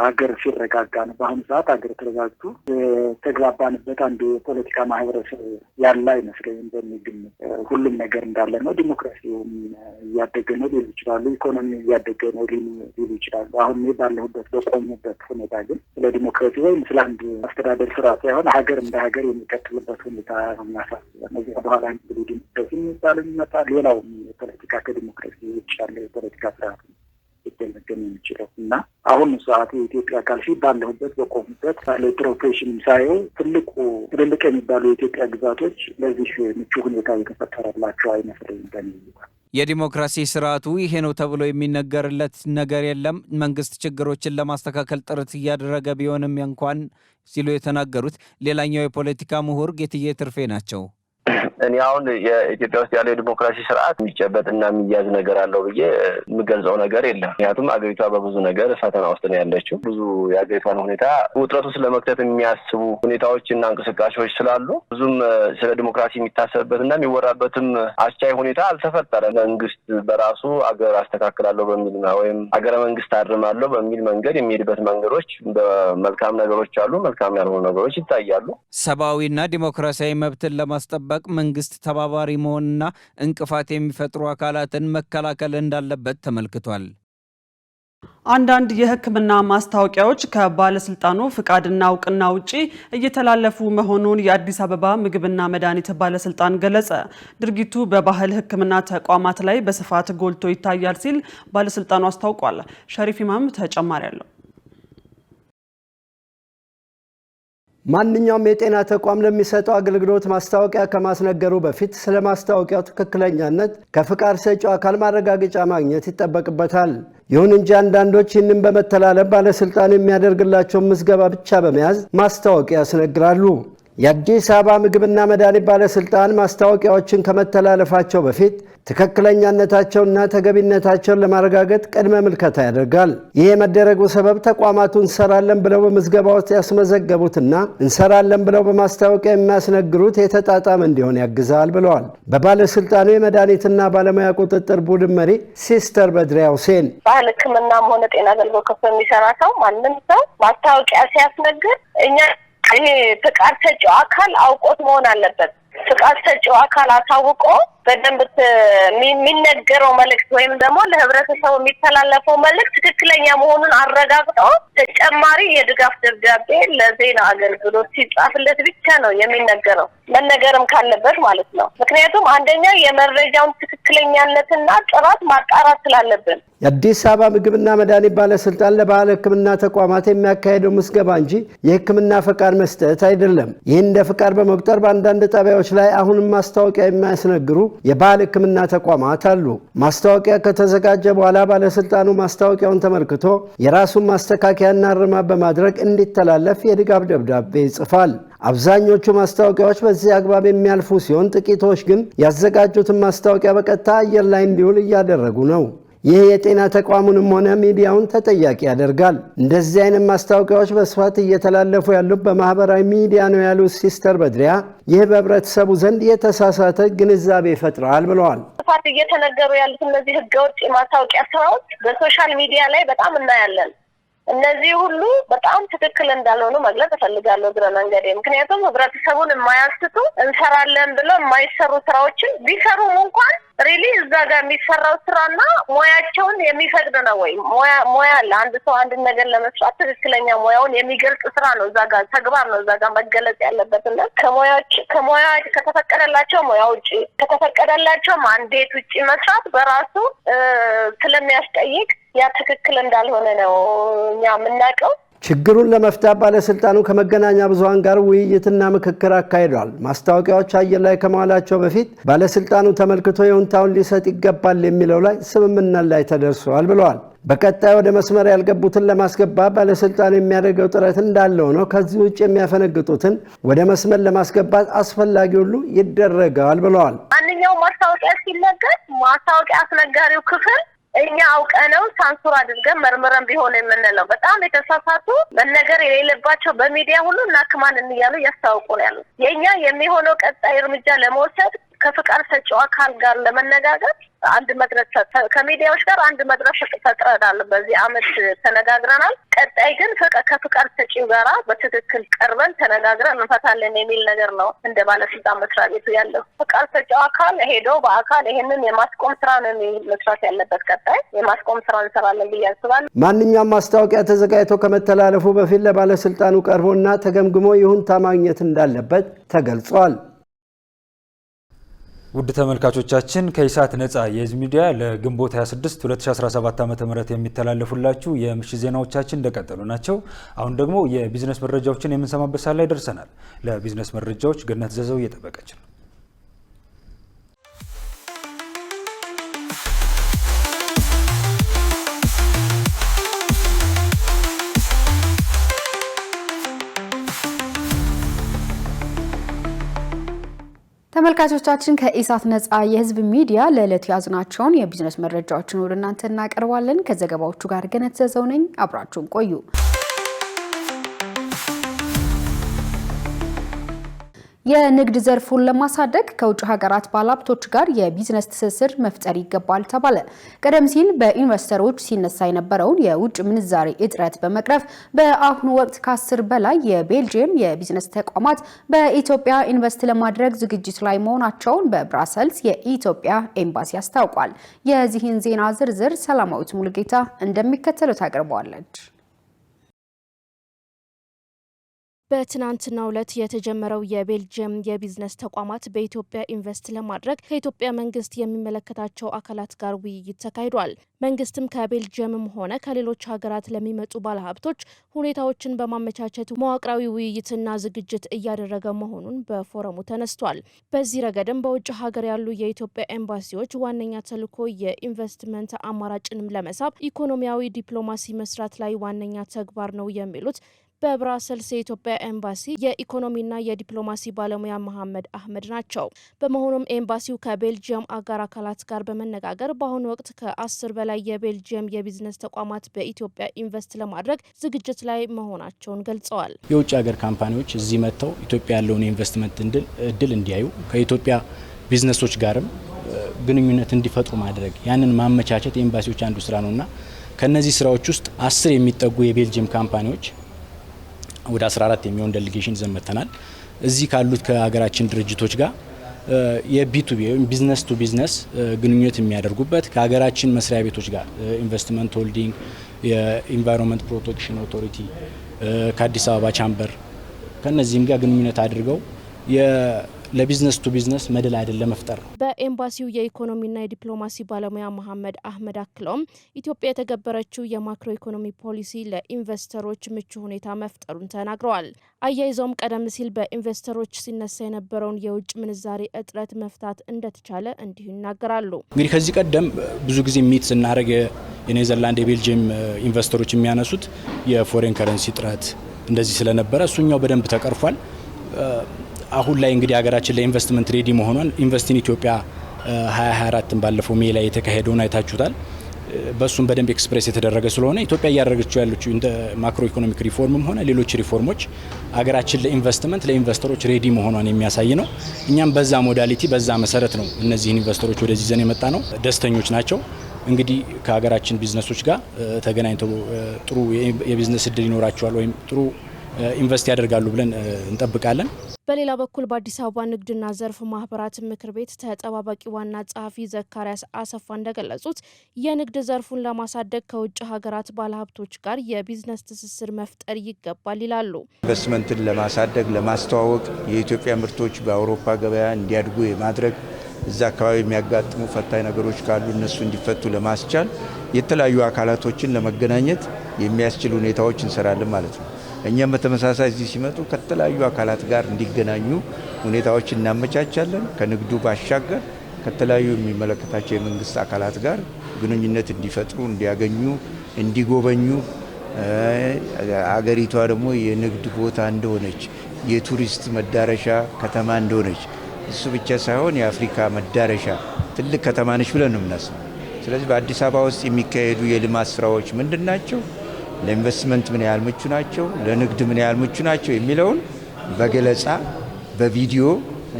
[SPEAKER 14] ሀገር ሲረጋጋ ነው። በአሁኑ ሰዓት ሀገር ተረጋግቶ የተግባባንበት አንድ የፖለቲካ ማህበረሰብ ያለ አይመስለኝም። በሚግምት ሁሉም ነገር እንዳለ ነው። ዲሞክራሲውም እያደገ ነው ሊሉ ይችላሉ። ኢኮኖሚ እያደገ ነው ሊሉ ይችላሉ። አሁን ባለሁበት በቆሙበት ሁኔታ ግን ስለ ዲሞክራሲ ወይም ስለ አንድ አስተዳደር ስርዓት ሳይሆን ሀገር እንደ ሀገር የሚቀጥልበት ሁኔታ ነው የሚያሳስበው። እነዚህ በኋላ እንግዲህ ዲሞክራሲ የሚባል ይመጣል። ሌላውም የፖለቲካ ከዲሞክራሲ ውጭ ያለ የፖለቲካ ስርዓት ነው ሊገመገም የሚችለው እና አሁን ሰዓት የኢትዮጵያ ካልሲ ባለሁበት በቆሙበት ባለ ፕሮፌሽን ሳይሆን ትልልቅ የሚባሉ የኢትዮጵያ ግዛቶች ለዚህ ምቹ ሁኔታ የተፈጠረላቸው አይመስለኝም። በሚባል
[SPEAKER 11] የዲሞክራሲ ስርዓቱ ይሄ ነው ተብሎ የሚነገርለት ነገር የለም። መንግስት ችግሮችን ለማስተካከል ጥረት እያደረገ ቢሆንም እንኳን ሲሉ የተናገሩት ሌላኛው የፖለቲካ ምሁር ጌትዬ ትርፌ ናቸው።
[SPEAKER 15] እኔ አሁን የኢትዮጵያ ውስጥ ያለው የዲሞክራሲ ስርዓት የሚጨበጥና የሚያዝ ነገር አለው ብዬ የምገልጸው ነገር የለም። ምክንያቱም አገሪቷ በብዙ ነገር ፈተና ውስጥ ነው ያለችው። ብዙ የአገሪቷን ሁኔታ ውጥረት ውስጥ ለመክተት የሚያስቡ ሁኔታዎችና እንቅስቃሴዎች ስላሉ ብዙም ስለ ዲሞክራሲ የሚታሰብበትና የሚወራበትም አስቻይ ሁኔታ አልተፈጠረም። መንግስት በራሱ አገር አስተካክላለሁ በሚል ወይም አገረ መንግስት አድርማለሁ በሚል መንገድ የሚሄድበት መንገዶች በመልካም ነገሮች አሉ፣ መልካም ያልሆኑ ነገሮች ይታያሉ።
[SPEAKER 11] ሰብአዊና ዲሞክራሲያዊ መብትን ለማስጠበቅ መንግስት ተባባሪ መሆንና እንቅፋት የሚፈጥሩ አካላትን መከላከል እንዳለበት ተመልክቷል።
[SPEAKER 2] አንዳንድ የሕክምና ማስታወቂያዎች ከባለስልጣኑ ፍቃድና እውቅና ውጪ እየተላለፉ መሆኑን የአዲስ አበባ ምግብና መድኃኒት ባለስልጣን ገለጸ። ድርጊቱ በባህል ሕክምና ተቋማት ላይ በስፋት ጎልቶ ይታያል ሲል ባለስልጣኑ አስታውቋል። ሸሪፍ ኢማም ተጨማሪ አለው።
[SPEAKER 16] ማንኛውም የጤና ተቋም ለሚሰጠው አገልግሎት ማስታወቂያ ከማስነገሩ በፊት ስለ ማስታወቂያው ትክክለኛነት ከፍቃድ ሰጪው አካል ማረጋገጫ ማግኘት ይጠበቅበታል። ይሁን እንጂ አንዳንዶች ይህንን በመተላለፍ ባለስልጣኑ የሚያደርግላቸውን ምዝገባ ብቻ በመያዝ ማስታወቂያ ያስነግራሉ። የአዲስ አበባ ምግብና መድኃኒት ባለስልጣን ማስታወቂያዎችን ከመተላለፋቸው በፊት ትክክለኛነታቸውና ተገቢነታቸውን ለማረጋገጥ ቅድመ ምልከታ ያደርጋል። ይህ የመደረጉ ሰበብ ተቋማቱ እንሰራለን ብለው በምዝገባ ውስጥ ያስመዘገቡትና እንሰራለን ብለው በማስታወቂያ የሚያስነግሩት የተጣጣመ እንዲሆን ያግዛል ብለዋል በባለስልጣኑ የመድኃኒትና ባለሙያ ቁጥጥር ቡድን መሪ ሲስተር በድሪያ ሁሴን።
[SPEAKER 17] ባህል ሕክምናም ሆነ ጤና አገልግሎት ከፍቶ የሚሰራ ሰው ማንም ሰው ማስታወቂያ ሲያስነግር እኛ ይሄ ፍቃድ ሰጪው አካል አውቆት መሆን አለበት። ፍቃድ ሰጪው አካል አሳውቆ በደንብ የሚነገረው መልእክት ወይም ደግሞ ለህብረተሰቡ የሚተላለፈው መልእክት ትክክለኛ መሆኑን አረጋግጦ ተጨማሪ የድጋፍ ደብዳቤ ለዜና አገልግሎት ሲጻፍለት ብቻ ነው የሚነገረው፣ መነገርም ካለበት ማለት ነው። ምክንያቱም አንደኛ የመረጃውን ትክክለኛነትና ጥራት ማጣራት ስላለብን።
[SPEAKER 16] የአዲስ አበባ ምግብና መድኃኒት ባለስልጣን ለባህል ሕክምና ተቋማት የሚያካሄደው ምዝገባ እንጂ የሕክምና ፈቃድ መስጠት አይደለም። ይህን እንደ ፈቃድ በመቁጠር በአንዳንድ ጣቢያዎች ላይ አሁንም ማስታወቂያ የሚያስነግሩ የባህል ሕክምና ተቋማት አሉ። ማስታወቂያ ከተዘጋጀ በኋላ ባለስልጣኑ ማስታወቂያውን ተመልክቶ የራሱን ማስተካከያና እርማት በማድረግ እንዲተላለፍ የድጋፍ ደብዳቤ ይጽፋል። አብዛኞቹ ማስታወቂያዎች በዚህ አግባብ የሚያልፉ ሲሆን፣ ጥቂቶች ግን ያዘጋጁትን ማስታወቂያ በቀጥታ አየር ላይ እንዲውል እያደረጉ ነው። ይህ የጤና ተቋሙንም ሆነ ሚዲያውን ተጠያቂ ያደርጋል። እንደዚህ አይነት ማስታወቂያዎች በስፋት እየተላለፉ ያሉት በማህበራዊ ሚዲያ ነው ያሉት ሲስተር በድሪያ፣ ይህ በህብረተሰቡ ዘንድ የተሳሳተ ግንዛቤ ይፈጥራል ብለዋል።
[SPEAKER 17] በስፋት እየተነገሩ ያሉት እነዚህ ህገወጥ የማስታወቂያ ስራዎች በሶሻል ሚዲያ ላይ በጣም እናያለን። እነዚህ ሁሉ በጣም ትክክል እንዳልሆኑ መግለጽ እፈልጋለሁ እግረ መንገዴ። ምክንያቱም ህብረተሰቡን የማያስቱ እንሰራለን ብለው የማይሰሩ ስራዎችን ቢሰሩም እንኳን ሪሊ እዛ ጋር የሚሰራው ስራና ሙያቸውን የሚፈቅድ ነው ወይ? ሙያ ለአንድ ሰው አንድ ነገር ለመስራት ትክክለኛ ሙያውን የሚገልጽ ስራ ነው እዛ ጋር ተግባር ነው እዛ ጋር መገለጽ ያለበትና ከሙያ ከተፈቀደላቸው ሙያ ውጪ ከተፈቀደላቸው ማንዴት ውጪ መስራት በራሱ ስለሚያስጠይቅ ያ ትክክል እንዳልሆነ ነው እኛ የምናውቀው።
[SPEAKER 16] ችግሩን ለመፍታት ባለስልጣኑ ከመገናኛ ብዙሃን ጋር ውይይትና ምክክር አካሂዷል። ማስታወቂያዎች አየር ላይ ከመዋላቸው በፊት ባለስልጣኑ ተመልክቶ ይሁንታውን ሊሰጥ ይገባል የሚለው ላይ ስምምነት ላይ ተደርሷል ብለዋል። በቀጣይ ወደ መስመር ያልገቡትን ለማስገባት ባለስልጣኑ የሚያደርገው ጥረት እንዳለው ነው። ከዚህ ውጭ የሚያፈነግጡትን ወደ መስመር ለማስገባት አስፈላጊ ሁሉ ይደረጋል ብለዋል።
[SPEAKER 17] ማንኛውም ማስታወቂያ ሲነገር ማስታወቂያ አስነጋሪው ክፍል እኛ አውቀነው ሳንሱር አድርገን መርምረን ቢሆን የምንለው በጣም የተሳሳቱ መነገር የሌለባቸው በሚዲያ ሁሉ እናክማን እያሉ እያስታወቁ ነው ያሉት። የኛ የሚሆነው ቀጣይ እርምጃ ለመውሰድ ከፍቃድ ሰጪው አካል ጋር ለመነጋገር አንድ መድረክ ከሚዲያዎች ጋር አንድ መድረክ ፈጥረናል። በዚህ አመት ተነጋግረናል። ቀጣይ ግን ከፍቃድ ሰጪው ጋር በትክክል ቀርበን ተነጋግረን እንፈታለን የሚል ነገር ነው እንደ ባለስልጣን መስሪያ ቤቱ ያለው። ፍቃድ ሰጪው አካል ሄዶ በአካል ይሄንን የማስቆም ስራ ነው መስራት ያለበት። ቀጣይ የማስቆም ስራ እንሰራለን ብዬ አስባለሁ።
[SPEAKER 16] ማንኛውም ማስታወቂያ ተዘጋጅቶ ከመተላለፉ በፊት ለባለስልጣኑ ቀርቦና ተገምግሞ ይሁንታ ማግኘት እንዳለበት ተገልጿል።
[SPEAKER 1] ውድ ተመልካቾቻችን ከኢሳት ነጻ የህዝብ ሚዲያ ለግንቦት 26 2017 ዓ.ም የሚተላለፉላችሁ የምሽት ዜናዎቻችን እንደቀጠሉ ናቸው። አሁን ደግሞ የቢዝነስ መረጃዎችን የምንሰማበት ሰዓት ላይ ደርሰናል። ለቢዝነስ መረጃዎች ገነት ዘዘው እየጠበቀች ነው።
[SPEAKER 18] ተመልካቾቻችን ከኢሳት ነጻ የህዝብ ሚዲያ ለዕለቱ ያዝናቸውን የቢዝነስ መረጃዎችን ወደ እናንተ እናቀርባለን። ከዘገባዎቹ ጋር ገነት ዘዘው ነኝ። አብራችሁን ቆዩ። የንግድ ዘርፉን ለማሳደግ ከውጭ ሀገራት ባለሀብቶች ጋር የቢዝነስ ትስስር መፍጠር ይገባል ተባለ። ቀደም ሲል በኢንቨስተሮች ሲነሳ የነበረውን የውጭ ምንዛሬ እጥረት በመቅረፍ በአሁኑ ወቅት ከ10 በላይ የቤልጂየም የቢዝነስ ተቋማት በኢትዮጵያ ኢንቨስት ለማድረግ ዝግጅት ላይ መሆናቸውን በብራሰልስ የኢትዮጵያ ኤምባሲ አስታውቋል። የዚህን ዜና ዝርዝር ሰላማዊት ሙሉጌታ እንደሚከተለው ታቀርበዋለች።
[SPEAKER 19] በትናንትናው ዕለት የተጀመረው የቤልጅየም የቢዝነስ ተቋማት በኢትዮጵያ ኢንቨስት ለማድረግ ከኢትዮጵያ መንግስት የሚመለከታቸው አካላት ጋር ውይይት ተካሂዷል። መንግስትም ከቤልጅየምም ሆነ ከሌሎች ሀገራት ለሚመጡ ባለሀብቶች ሁኔታዎችን በማመቻቸት መዋቅራዊ ውይይትና ዝግጅት እያደረገ መሆኑን በፎረሙ ተነስቷል። በዚህ ረገድም በውጭ ሀገር ያሉ የኢትዮጵያ ኤምባሲዎች ዋነኛ ተልዕኮ የኢንቨስትመንት አማራጭንም ለመሳብ ኢኮኖሚያዊ ዲፕሎማሲ መስራት ላይ ዋነኛ ተግባር ነው የሚሉት በብራሰልስ የኢትዮጵያ ኤምባሲ የኢኮኖሚና የዲፕሎማሲ ባለሙያ መሐመድ አህመድ ናቸው። በመሆኑም ኤምባሲው ከቤልጅየም አጋር አካላት ጋር በመነጋገር በአሁኑ ወቅት ከ10 በላይ የቤልጅየም የቢዝነስ ተቋማት በኢትዮጵያ ኢንቨስት ለማድረግ ዝግጅት ላይ መሆናቸውን ገልጸዋል።
[SPEAKER 20] የውጭ ሀገር ካምፓኒዎች እዚህ መጥተው ኢትዮጵያ ያለውን የኢንቨስትመንት እድል እንዲያዩ ከኢትዮጵያ ቢዝነሶች ጋርም ግንኙነት እንዲፈጥሩ ማድረግ ያንን ማመቻቸት የኤምባሲዎች አንዱ ስራ ነውና ከነዚህ ስራዎች ውስጥ 10 የሚጠጉ የቤልጅየም ካምፓኒዎች ወደ 14 የሚሆን ዴሊጌሽን ዘመተናል። እዚህ ካሉት ከሀገራችን ድርጅቶች ጋር የቢ2ቢ ወይም ቢዝነስ ቱ ቢዝነስ ግንኙነት የሚያደርጉበት ከሀገራችን መስሪያ ቤቶች ጋር ኢንቨስትመንት ሆልዲንግ፣ የኢንቫይሮንመንት ፕሮቴክሽን ኦቶሪቲ፣ ከአዲስ አበባ ቻምበር ከነዚህም ጋር ግንኙነት አድርገው ለቢዝነስ ቱ ቢዝነስ መደላደል ለመፍጠር ነው።
[SPEAKER 19] በኤምባሲው የኢኮኖሚና የዲፕሎማሲ ባለሙያ መሐመድ አህመድ አክለውም ኢትዮጵያ የተገበረችው የማክሮ ኢኮኖሚ ፖሊሲ ለኢንቨስተሮች ምቹ ሁኔታ መፍጠሩን ተናግረዋል። አያይዘውም ቀደም ሲል በኢንቨስተሮች ሲነሳ የነበረውን የውጭ ምንዛሬ እጥረት መፍታት እንደተቻለ እንዲሁ ይናገራሉ።
[SPEAKER 20] እንግዲህ ከዚህ ቀደም ብዙ ጊዜ ሚት ስናደርግ የኔዘርላንድ የቤልጅየም ኢንቨስተሮች የሚያነሱት የፎሬን ከረንሲ እጥረት እንደዚህ ስለነበረ እሱኛው በደንብ ተቀርፏል። አሁን ላይ እንግዲህ ሀገራችን ለኢንቨስትመንት ሬዲ መሆኗን ኢንቨስት ኢን ኢትዮጵያ 2024 ባለፈው ሜይ ላይ የተካሄደውን አይታችሁታል። በሱም በደንብ ኤክስፕሬስ የተደረገ ስለሆነ ኢትዮጵያ እያደረገችው ያለችው እንደ ማክሮ ኢኮኖሚክ ሪፎርምም ሆነ ሌሎች ሪፎርሞች ሀገራችን ለኢንቨስትመንት ለኢንቨስተሮች ሬዲ መሆኗን የሚያሳይ ነው። እኛም በዛ ሞዳሊቲ በዛ መሰረት ነው እነዚህን ኢንቨስተሮች ወደዚህ ዘን የመጣ ነው። ደስተኞች ናቸው። እንግዲህ ከሀገራችን ቢዝነሶች ጋር ተገናኝተው ጥሩ የቢዝነስ እድል ይኖራቸዋል ወይም ጥሩ ኢንቨስት ያደርጋሉ ብለን እንጠብቃለን።
[SPEAKER 19] በሌላ በኩል በአዲስ አበባ ንግድና ዘርፍ ማህበራት ምክር ቤት ተጠባባቂ ዋና ጸሐፊ ዘካሪያስ አሰፋ እንደገለጹት የንግድ ዘርፉን ለማሳደግ ከውጭ ሀገራት ባለሀብቶች ጋር የቢዝነስ ትስስር መፍጠር ይገባል ይላሉ።
[SPEAKER 21] ኢንቨስትመንትን ለማሳደግ ለማስተዋወቅ የኢትዮጵያ ምርቶች በአውሮፓ ገበያ እንዲያድጉ የማድረግ እዛ አካባቢ የሚያጋጥሙ ፈታኝ ነገሮች ካሉ እነሱ እንዲፈቱ ለማስቻል የተለያዩ አካላቶችን ለመገናኘት የሚያስችል ሁኔታዎች እንሰራለን ማለት ነው። እኛም በተመሳሳይ እዚህ ሲመጡ ከተለያዩ አካላት ጋር እንዲገናኙ ሁኔታዎች እናመቻቻለን። ከንግዱ ባሻገር ከተለያዩ የሚመለከታቸው የመንግስት አካላት ጋር ግንኙነት እንዲፈጥሩ፣ እንዲያገኙ፣ እንዲጎበኙ አገሪቷ ደግሞ የንግድ ቦታ እንደሆነች የቱሪስት መዳረሻ ከተማ እንደሆነች እሱ ብቻ ሳይሆን የአፍሪካ መዳረሻ ትልቅ ከተማ ነች ብለን ነው የምናስበው። ስለዚህ በአዲስ አበባ ውስጥ የሚካሄዱ የልማት ስራዎች ምንድን ናቸው? ለኢንቨስትመንት ምን ያህል ምቹ ናቸው? ለንግድ ምን ያህል ምቹ ናቸው? የሚለውን በገለጻ በቪዲዮ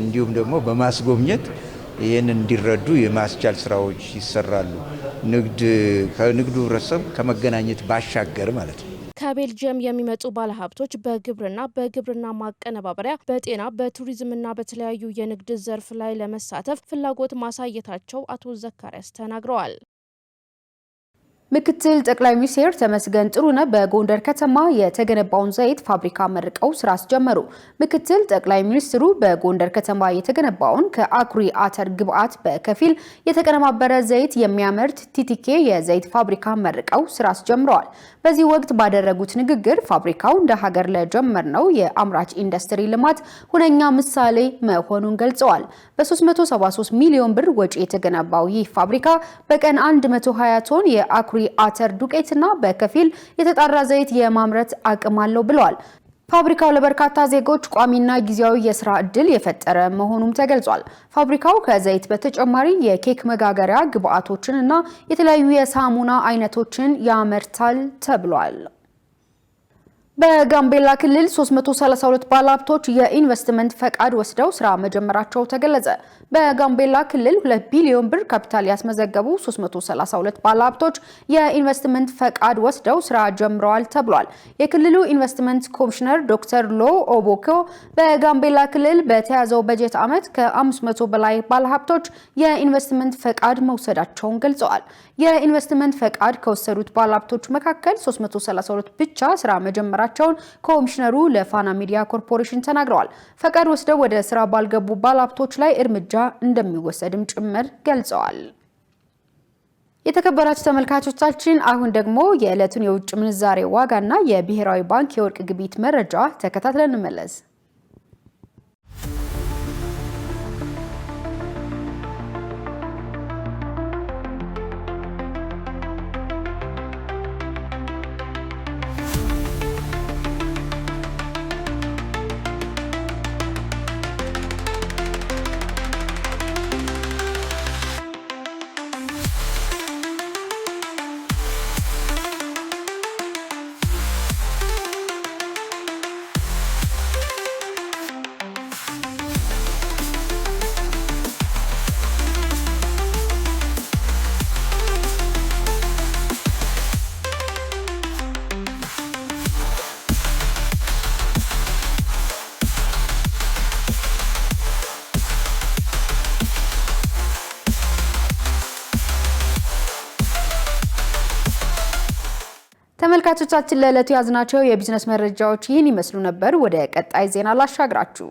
[SPEAKER 21] እንዲሁም ደግሞ በማስጎብኘት ይህን እንዲረዱ የማስቻል ስራዎች ይሰራሉ። ከንግዱ ህብረተሰብ ከመገናኘት ባሻገር ማለት ነው።
[SPEAKER 19] ከቤልጅየም የሚመጡ ባለሀብቶች በግብርና ማቀነባበሪያ፣ በጤና፣ በቱሪዝምና በተለያዩ የንግድ ዘርፍ ላይ ለመሳተፍ ፍላጎት ማሳየታቸው አቶ ዘካሪያስ ተናግረዋል።
[SPEAKER 18] ምክትል ጠቅላይ ሚኒስትር ተመስገን ጥሩነህ በጎንደር ከተማ የተገነባውን ዘይት ፋብሪካ መርቀው ስራ አስጀመሩ። ምክትል ጠቅላይ ሚኒስትሩ በጎንደር ከተማ የተገነባውን ከአኩሪ አተር ግብዓት በከፊል የተቀነባበረ ዘይት የሚያመርት ቲቲኬ የዘይት ፋብሪካ መርቀው ስራ አስጀምረዋል። በዚህ ወቅት ባደረጉት ንግግር ፋብሪካው እንደ ሀገር ለጀመርነው የአምራች ኢንዱስትሪ ልማት ሁነኛ ምሳሌ መሆኑን ገልጸዋል። በ373 ሚሊዮን ብር ወጪ የተገነባው ይህ ፋብሪካ በቀን 120 ቶን የአኩሪ አተር ዱቄትና በከፊል የተጣራ ዘይት የማምረት አቅም አለው ብለዋል። ፋብሪካው ለበርካታ ዜጎች ቋሚና ጊዜያዊ የስራ ዕድል የፈጠረ መሆኑም ተገልጿል። ፋብሪካው ከዘይት በተጨማሪ የኬክ መጋገሪያ ግብዓቶችን እና የተለያዩ የሳሙና አይነቶችን ያመርታል ተብሏል። በጋምቤላ ክልል 332 ባለሀብቶች የኢንቨስትመንት ፈቃድ ወስደው ስራ መጀመራቸው ተገለጸ። በጋምቤላ ክልል 2 ቢሊዮን ብር ካፒታል ያስመዘገቡ 332 ባለሀብቶች የኢንቨስትመንት ፈቃድ ወስደው ስራ ጀምረዋል ተብሏል። የክልሉ ኢንቨስትመንት ኮሚሽነር ዶክተር ሎ ኦቦኮ በጋምቤላ ክልል በተያዘው በጀት ዓመት ከ500 በላይ ባለሀብቶች የኢንቨስትመንት ፈቃድ መውሰዳቸውን ገልጸዋል። የኢንቨስትመንት ፈቃድ ከወሰዱት ባለሀብቶች መካከል 332 ብቻ ስራ መጀመራቸው መጀመራቸውን ኮሚሽነሩ ለፋና ሚዲያ ኮርፖሬሽን ተናግረዋል። ፈቃድ ወስደው ወደ ስራ ባልገቡ ባለሀብቶች ላይ እርምጃ እንደሚወሰድም ጭምር ገልጸዋል። የተከበራችሁ ተመልካቾቻችን አሁን ደግሞ የዕለቱን የውጭ ምንዛሬ ዋጋና የብሔራዊ ባንክ የወርቅ ግብይት መረጃ ተከታትለን እንመለስ። ተመልካቾቻችን ለዕለቱ ያዝናቸው የቢዝነስ መረጃዎች ይህን ይመስሉ ነበር። ወደ ቀጣይ ዜና ላሻግራችሁ።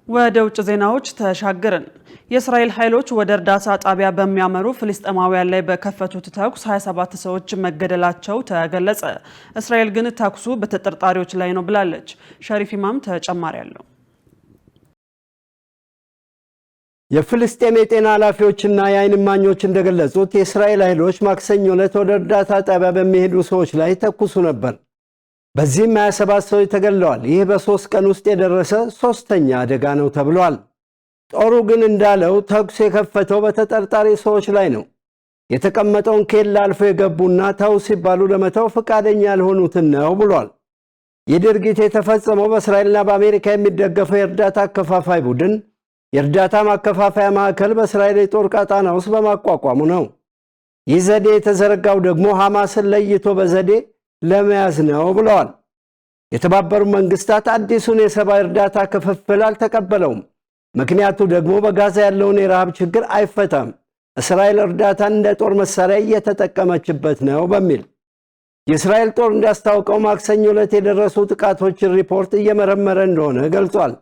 [SPEAKER 2] ወደ ውጭ ዜናዎች ተሻገርን። የእስራኤል ኃይሎች ወደ እርዳታ ጣቢያ በሚያመሩ ፍልስጤማውያን ላይ በከፈቱት ተኩስ 27 ሰዎች መገደላቸው ተገለጸ። እስራኤል ግን ተኩሱ በተጠርጣሪዎች ላይ ነው ብላለች። ሸሪፍ ኢማም ተጨማሪ አለው።
[SPEAKER 16] የፍልስጤም የጤና ኃላፊዎችና የዓይን እማኞች እንደገለጹት የእስራኤል ኃይሎች ማክሰኞ ዕለት ወደ እርዳታ ጣቢያ በሚሄዱ ሰዎች ላይ ተኩሱ ነበር። በዚህም 27 ሰዎች ተገድለዋል። ይህ በ3 ቀን ውስጥ የደረሰ ሶስተኛ አደጋ ነው ተብሏል። ጦሩ ግን እንዳለው ተኩስ የከፈተው በተጠርጣሪ ሰዎች ላይ ነው። የተቀመጠውን ኬላ አልፎ የገቡና ተው ሲባሉ ለመተው ፈቃደኛ ያልሆኑትን ነው ብሏል። ይህ ድርጊት የተፈጸመው በእስራኤልና በአሜሪካ የሚደገፈው የእርዳታ አከፋፋይ ቡድን የእርዳታ ማከፋፈያ ማዕከል በእስራኤል የጦር ቀጣና ውስጥ በማቋቋሙ ነው። ይህ ዘዴ የተዘረጋው ደግሞ ሐማስን ለይቶ በዘዴ ለመያዝ ነው ብለዋል። የተባበሩት መንግስታት አዲሱን የሰብአዊ እርዳታ ክፍፍል አልተቀበለውም። ምክንያቱ ደግሞ በጋዛ ያለውን የረሃብ ችግር አይፈታም፣ እስራኤል እርዳታን እንደ ጦር መሳሪያ እየተጠቀመችበት ነው በሚል የእስራኤል ጦር እንዳስታወቀው ማክሰኞ ዕለት የደረሱ ጥቃቶችን ሪፖርት እየመረመረ እንደሆነ ገልጿል።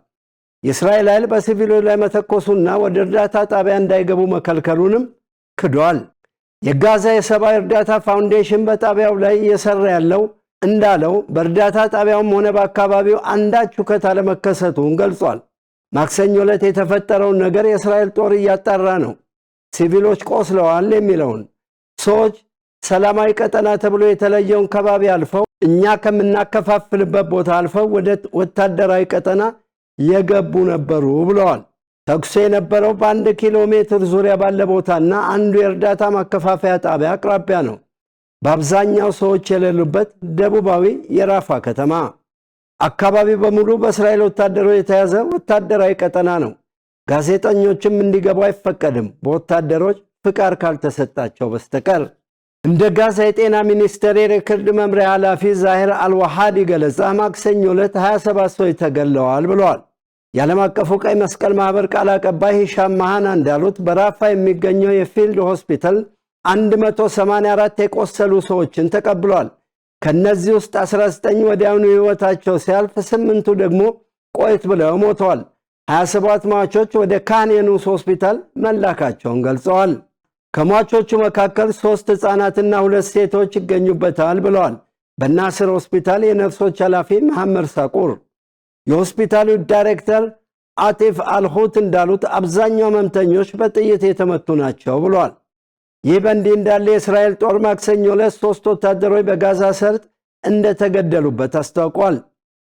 [SPEAKER 16] የእስራኤል ኃይል በሲቪሎች ላይ መተኮሱና ወደ እርዳታ ጣቢያ እንዳይገቡ መከልከሉንም ክዷል። የጋዛ የሰብአዊ እርዳታ ፋውንዴሽን በጣቢያው ላይ እየሰራ ያለው እንዳለው በእርዳታ ጣቢያውም ሆነ በአካባቢው አንዳች ሁከት አለመከሰቱን ገልጿል። ማክሰኞ ዕለት የተፈጠረውን ነገር የእስራኤል ጦር እያጣራ ነው። ሲቪሎች ቆስለዋል የሚለውን ሰዎች ሰላማዊ ቀጠና ተብሎ የተለየውን ከባቢ አልፈው እኛ ከምናከፋፍልበት ቦታ አልፈው ወደ ወታደራዊ ቀጠና የገቡ ነበሩ ብለዋል። ተኩሱ የነበረው በ1 ኪሎ ሜትር ዙሪያ ባለ ቦታና አንዱ የእርዳታ ማከፋፈያ ጣቢያ አቅራቢያ ነው። በአብዛኛው ሰዎች የሌሉበት ደቡባዊ የራፋ ከተማ አካባቢ በሙሉ በእስራኤል ወታደሮች የተያዘ ወታደራዊ ቀጠና ነው። ጋዜጠኞችም እንዲገቡ አይፈቀድም በወታደሮች ፍቃድ ካልተሰጣቸው በስተቀር። እንደ ጋዛ የጤና ሚኒስቴር የሪከርድ መምሪያ ኃላፊ ዛሂር አልዋሃዲ ገለጻ ማክሰኞ ዕለት 27 ሰዎች ተገድለዋል ብለዋል። የዓለም አቀፉ ቀይ መስቀል ማህበር ቃል አቀባይ ሂሻም ማሃና እንዳሉት በራፋ የሚገኘው የፊልድ ሆስፒታል 184 የቆሰሉ ሰዎችን ተቀብሏል። ከነዚህ ውስጥ 19 ወዲያውኑ ህይወታቸው ሲያልፍ 8ቱ ደግሞ ቆይት ብለው ሞተዋል። 27 ሟቾች ወደ ካን ዩኒስ ሆስፒታል መላካቸውን ገልጸዋል። ከሟቾቹ መካከል 3 ህፃናትና 2 ሴቶች ይገኙበታል ብለዋል በናስር ሆስፒታል የነፍሶች ኃላፊ መሐመድ ሳቁር። የሆስፒታሉ ዳይሬክተር አቲፍ አልሁት እንዳሉት አብዛኛው ህመምተኞች በጥይት የተመቱ ናቸው ብለዋል። ይህ በእንዲህ እንዳለ የእስራኤል ጦር ማክሰኞ ዕለት 3 ወታደሮች በጋዛ ሰርጥ እንደተገደሉበት አስታውቋል።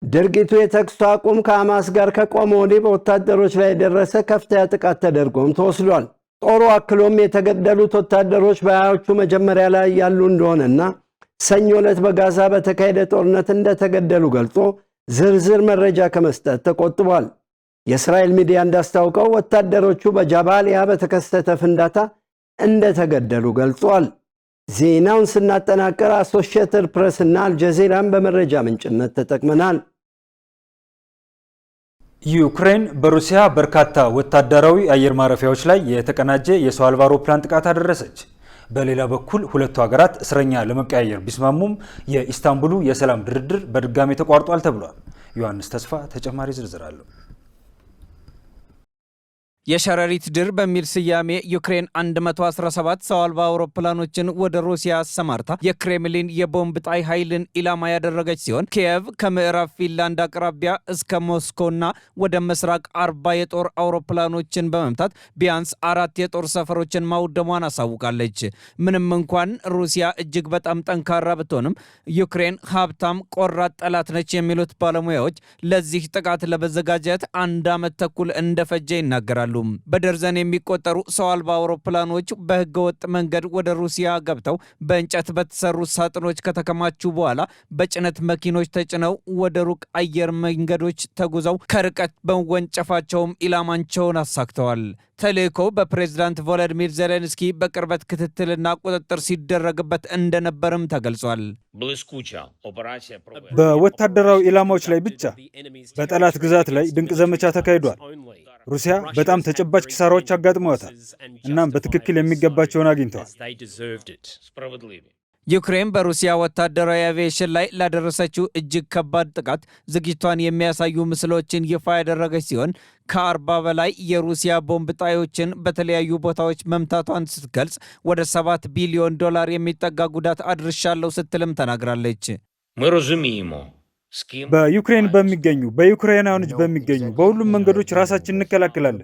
[SPEAKER 16] ድርጊቱ የተኩስ አቁም ከሐማስ ጋር ከቆመ ወዲህ በወታደሮች ላይ የደረሰ ከፍተኛ ጥቃት ተደርጎም ተወስዷል። ጦሩ አክሎም የተገደሉት ወታደሮች በሃያዎቹ መጀመሪያ ላይ ያሉ እንደሆነና ሰኞ ዕለት በጋዛ በተካሄደ ጦርነት እንደተገደሉ ገልጾ ዝርዝር መረጃ ከመስጠት ተቆጥቧል። የእስራኤል ሚዲያ እንዳስታውቀው ወታደሮቹ በጃባሊያ በተከሰተ ፍንዳታ እንደተገደሉ ገልጿል። ዜናውን ስናጠናቀር አሶሺየትድ ፕሬስ እና አልጀዚራን በመረጃ ምንጭነት ተጠቅመናል።
[SPEAKER 1] ዩክሬን በሩሲያ በርካታ ወታደራዊ አየር ማረፊያዎች ላይ የተቀናጀ የሰው አልባ አውሮፕላን ጥቃት አደረሰች። በሌላ በኩል ሁለቱ ሀገራት እስረኛ ለመቀያየር ቢስማሙም የኢስታንቡሉ የሰላም ድርድር በድጋሚ ተቋርጧል ተብሏል። ዮሐንስ ተስፋ ተጨማሪ ዝርዝር አለው።
[SPEAKER 11] የሸረሪት ድር በሚል ስያሜ ዩክሬን 117 ሰው አልባ አውሮፕላኖችን ወደ ሩሲያ አሰማርታ የክሬምሊን የቦምብ ጣይ ኃይልን ኢላማ ያደረገች ሲሆን ኪየቭ ከምዕራብ ፊንላንድ አቅራቢያ እስከ ሞስኮና ወደ ምስራቅ 40 የጦር አውሮፕላኖችን በመምታት ቢያንስ 4 የጦር ሰፈሮችን ማውደሟን አሳውቃለች። ምንም እንኳን ሩሲያ እጅግ በጣም ጠንካራ ብትሆንም ዩክሬን ሀብታም ቆራጥ ጠላት ነች የሚሉት ባለሙያዎች ለዚህ ጥቃት ለመዘጋጀት 1 ዓመት ተኩል እንደፈጀ ይናገራሉ። በደርዘን የሚቆጠሩ ሰው አልባ አውሮፕላኖች በህገወጥ መንገድ ወደ ሩሲያ ገብተው በእንጨት በተሰሩ ሳጥኖች ከተከማቹ በኋላ በጭነት መኪኖች ተጭነው ወደ ሩቅ አየር መንገዶች ተጉዘው ከርቀት በመወንጨፋቸውም ኢላማቸውን አሳክተዋል። ተልእኮው በፕሬዝዳንት ቮሎዲሚር ዜሌንስኪ በቅርበት ክትትልና ቁጥጥር ሲደረግበት እንደነበርም ተገልጿል።
[SPEAKER 1] በወታደራዊ ኢላማዎች ላይ ብቻ በጠላት ግዛት ላይ ድንቅ ዘመቻ ተካሂዷል። ሩሲያ በጣም ተጨባጭ ኪሳራዎች አጋጥመዋታል። እናም በትክክል የሚገባቸውን አግኝተዋል።
[SPEAKER 11] ዩክሬን በሩሲያ ወታደራዊ አቪዬሽን ላይ ላደረሰችው እጅግ ከባድ ጥቃት ዝግጅቷን የሚያሳዩ ምስሎችን ይፋ ያደረገች ሲሆን ከ40 በላይ የሩሲያ ቦምብ ጣዮችን በተለያዩ ቦታዎች መምታቷን ስትገልጽ ወደ $7 ቢሊዮን የሚጠጋ ጉዳት አድርሻለሁ ስትልም ተናግራለች።
[SPEAKER 1] በዩክሬን በሚገኙ በዩክሬናውያኖች በሚገኙ በሁሉም መንገዶች ራሳችን እንከላከላለን።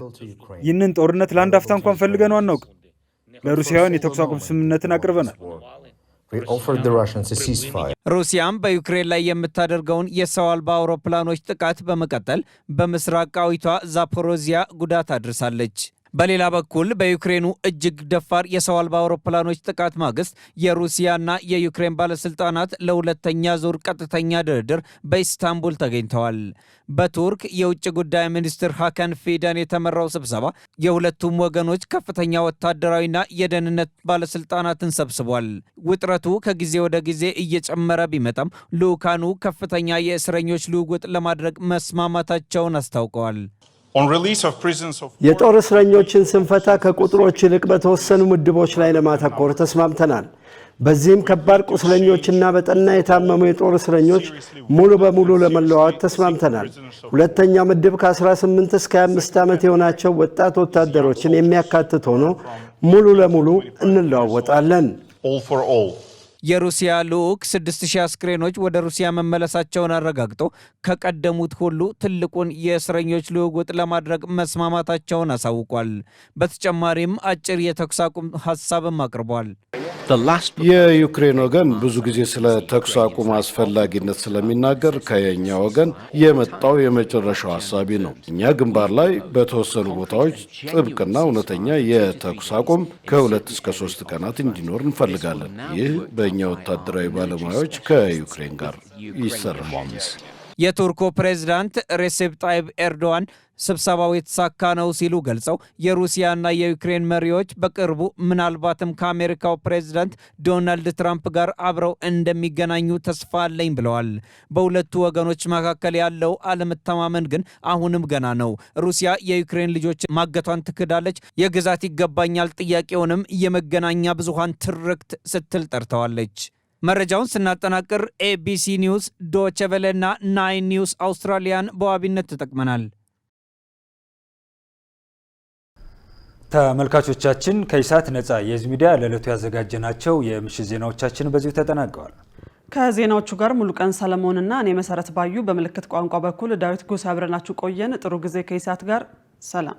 [SPEAKER 1] ይህንን ጦርነት ለአንድ አፍታ እንኳን ፈልገነው አናውቅም። ለሩሲያውያን የተኩስ አቁም ስምምነትን አቅርበናል።
[SPEAKER 11] ሩሲያም በዩክሬን ላይ የምታደርገውን የሰው አልባ አውሮፕላኖች ጥቃት በመቀጠል በምስራቃዊቷ ዛፖሮዚያ ጉዳት አድርሳለች። በሌላ በኩል በዩክሬኑ እጅግ ደፋር የሰው አልባ አውሮፕላኖች ጥቃት ማግስት የሩሲያና የዩክሬን ባለስልጣናት ለሁለተኛ ዙር ቀጥተኛ ድርድር በኢስታንቡል ተገኝተዋል። በቱርክ የውጭ ጉዳይ ሚኒስትር ሀካን ፊዳን የተመራው ስብሰባ የሁለቱም ወገኖች ከፍተኛ ወታደራዊና የደህንነት ባለስልጣናትን ሰብስቧል። ውጥረቱ ከጊዜ ወደ ጊዜ እየጨመረ ቢመጣም ልዑካኑ ከፍተኛ የእስረኞች ልውውጥ ለማድረግ መስማማታቸውን አስታውቀዋል።
[SPEAKER 16] የጦር እስረኞችን ስንፈታ ከቁጥሮች ይልቅ በተወሰኑ ምድቦች ላይ ለማተኮር ተስማምተናል። በዚህም ከባድ ቁስለኞችና በጠና የታመሙ የጦር እስረኞች ሙሉ በሙሉ ለመለዋወጥ ተስማምተናል። ሁለተኛው ምድብ ከ18 እስከ 25 ዓመት የሆናቸው ወጣት ወታደሮችን የሚያካትት ሆኖ ሙሉ ለሙሉ እንለዋወጣለን።
[SPEAKER 11] የሩሲያ ልዑክ 6000 አስክሬኖች ወደ ሩሲያ መመለሳቸውን አረጋግጦ ከቀደሙት ሁሉ ትልቁን የእስረኞች ልውውጥ ለማድረግ መስማማታቸውን አሳውቋል። በተጨማሪም አጭር የተኩስ አቁም ሀሳብም አቅርቧል።
[SPEAKER 3] የዩክሬን ወገን ብዙ ጊዜ ስለ ተኩስ አቁም አስፈላጊነት ስለሚናገር ከየኛ ወገን የመጣው የመጨረሻው ሀሳቢ ነው። እኛ ግንባር ላይ በተወሰኑ ቦታዎች ጥብቅና እውነተኛ የተኩስ አቁም ከ2 እስከ 3 ቀናት እንዲኖር እንፈልጋለን። ይህ በእኛ ወታደራዊ ባለሙያዎች ከዩክሬን ጋር ይሰራል።
[SPEAKER 11] የቱርኩ ፕሬዝዳንት ሬሴፕ ጣይብ ኤርዶዋን ስብሰባው የተሳካ ነው ሲሉ ገልጸው የሩሲያና የዩክሬን መሪዎች በቅርቡ ምናልባትም ከአሜሪካው ፕሬዝዳንት ዶናልድ ትራምፕ ጋር አብረው እንደሚገናኙ ተስፋ አለኝ ብለዋል። በሁለቱ ወገኖች መካከል ያለው አለመተማመን ግን አሁንም ገና ነው። ሩሲያ የዩክሬን ልጆች ማገቷን ትክዳለች፣ የግዛት ይገባኛል ጥያቄውንም የመገናኛ ብዙሃን ትርክት ስትል ጠርተዋለች። መረጃውን ስናጠናቅር ኤቢሲ ኒውስ፣ ዶቼ ቬለ እና ናይን ኒውስ አውስትራሊያን በዋቢነት ተጠቅመናል።
[SPEAKER 1] ተመልካቾቻችን ከኢሳት ነጻ የህዝብ ሚዲያ ለዕለቱ ያዘጋጀናቸው የምሽት ዜናዎቻችን በዚሁ ተጠናቀዋል።
[SPEAKER 2] ከዜናዎቹ ጋር ሙሉቀን ሰለሞንና እኔ መሰረት ባዩ፣ በምልክት ቋንቋ በኩል ዳዊት ጉስ አብረናችሁ ቆየን። ጥሩ ጊዜ ከኢሳት ጋር። ሰላም።